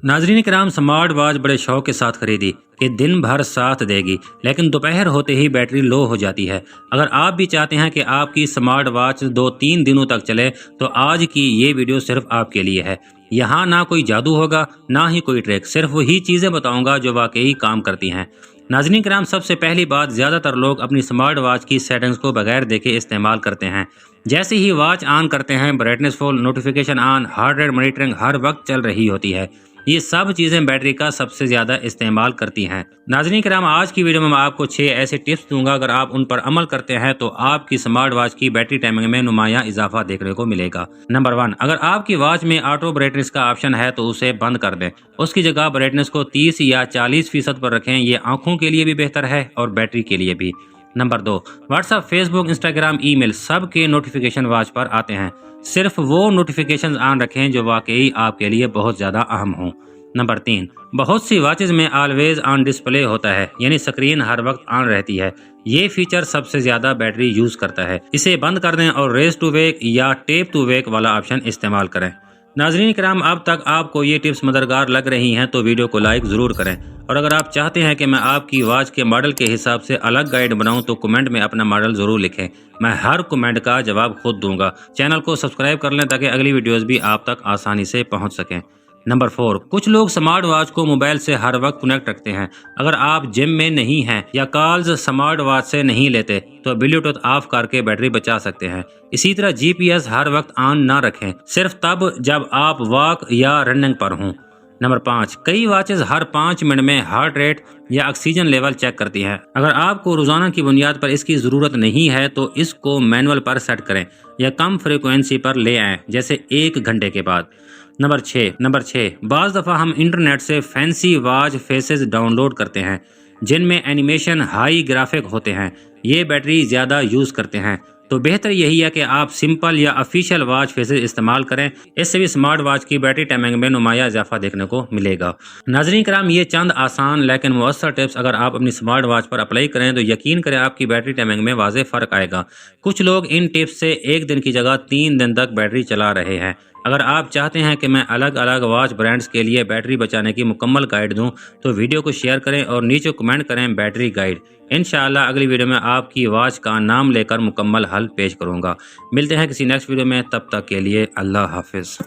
नाजरीन कराम, smart watch बड़े शौक के साथ खरीदी कि दिन भर साथ देगी, लेकिन दोपहर होते ही बैटरी लो हो जाती है। अगर आप भी चाहते हैं कि आपकी स्मार्ट वॉच 2-3 दिनों तक चले तो आज की ये वीडियो सिर्फ आपके लिए है। यहाँ ना कोई जादू होगा ना ही कोई ट्रिक, सिर्फ वही चीज़ें बताऊंगा जो वाकई काम करती हैं। नाज़रीन कराम, सबसे पहली बात, ज़्यादातर लोग अपनी स्मार्ट वॉच की सेटिंग्स को बगैर देखे इस्तेमाल करते हैं। जैसे ही वॉच ऑन करते हैं, brightness full, notification on, heart rate monitoring हर वक्त चल रही होती है। ये सब चीज़ें बैटरी का सबसे ज़्यादा इस्तेमाल करती हैं। नाज़रीन कराम, आज की वीडियो में मैं आपको 6 ऐसे टिप्स दूंगा, अगर आप उन पर अमल करते हैं तो आपकी स्मार्ट वॉच की बैटरी टाइमिंग में नुमायां इजाफा देखने को मिलेगा। नंबर 1, अगर आपकी वॉच में ऑटो ब्राइटनेस का ऑप्शन है तो उसे बंद कर दें। उसकी जगह ब्राइटनेस को 30 या 40% पर रखें। ये आंखों के लिए भी बेहतर है और बैटरी के लिए भी। Number 2, WhatsApp, Facebook, Instagram, email सब के नोटिफिकेशन वॉच पर आते हैं। सिर्फ वो नोटिफिकेशन ऑन रखें जो वाकई आपके लिए बहुत ज़्यादा अहम हों। नंबर 3, बहुत सी वॉचेज में ऑलवेज ऑन डिस्प्ले होता है, यानी स्क्रीन हर वक्त ऑन रहती है। ये फीचर सबसे ज़्यादा बैटरी यूज़ करता है। इसे बंद कर दें और रेस टू वेक या टेप टू वेक वाला ऑप्शन इस्तेमाल करें। नाज़रीन कराम, अब तक आपको ये टिप्स मददगार लग रही हैं तो वीडियो को लाइक ज़रूर करें, और अगर आप चाहते हैं कि मैं आपकी वॉच के मॉडल के हिसाब से अलग गाइड बनाऊं तो कमेंट में अपना मॉडल ज़रूर लिखें। मैं हर कमेंट का जवाब खुद दूंगा। चैनल को सब्सक्राइब कर लें ताकि अगली वीडियोज़ भी आप तक आसानी से पहुँच सकें। नंबर 4, कुछ लोग स्मार्ट वॉच को मोबाइल से हर वक्त कनेक्ट रखते हैं। अगर आप जिम में नहीं हैं या कॉल्स स्मार्ट वॉच से नहीं लेते तो ब्लूटूथ ऑफ करके बैटरी बचा सकते हैं। इसी तरह GPS हर वक्त ऑन ना रखें, सिर्फ तब जब आप वॉक या रनिंग पर हों। नंबर 5, कई वॉचेस हर 5 मिनट में हार्ट रेट या ऑक्सीजन लेवल चेक करती हैं। अगर आपको रोजाना की बुनियाद पर इसकी ज़रूरत नहीं है तो इसको मैनुअल पर सेट करें या कम फ्रीक्वेंसी पर ले आएं, जैसे 1 घंटे के बाद। नंबर 6, बाज़ दफ़ा हम इंटरनेट से फैंसी वॉच फेसेस डाउनलोड करते हैं जिनमें एनिमेशन, हाई ग्राफिक होते हैं। ये बैटरी ज़्यादा यूज़ करते हैं, तो बेहतर यही है कि आप सिंपल या ऑफिशियल वॉच फेसेस इस्तेमाल करें। इससे भी स्मार्ट वॉच की बैटरी टाइमिंग में नुमाया इजाफा देखने को मिलेगा। नाज़रीन कराम, ये चंद आसान लेकिन मुअस्सर टिप्स अगर आप अपनी स्मार्ट वॉच पर अप्लाई करें तो यकीन करें आपकी बैटरी टाइमिंग में वाज़ेह फ़र्क आएगा। कुछ लोग इन टिप्स से 1 दिन की जगह 3 दिन तक बैटरी चला रहे हैं। अगर आप चाहते हैं कि मैं अलग अलग वॉच ब्रांड्स के लिए बैटरी बचाने की मुकम्मल गाइड दूं तो वीडियो को शेयर करें और नीचे कमेंट करें बैटरी गाइड। इंशाअल्लाह अगली वीडियो में आपकी वॉच का नाम लेकर मुकम्मल हल पेश करूंगा। मिलते हैं किसी नेक्स्ट वीडियो में, तब तक के लिए अल्लाह हाफिज़।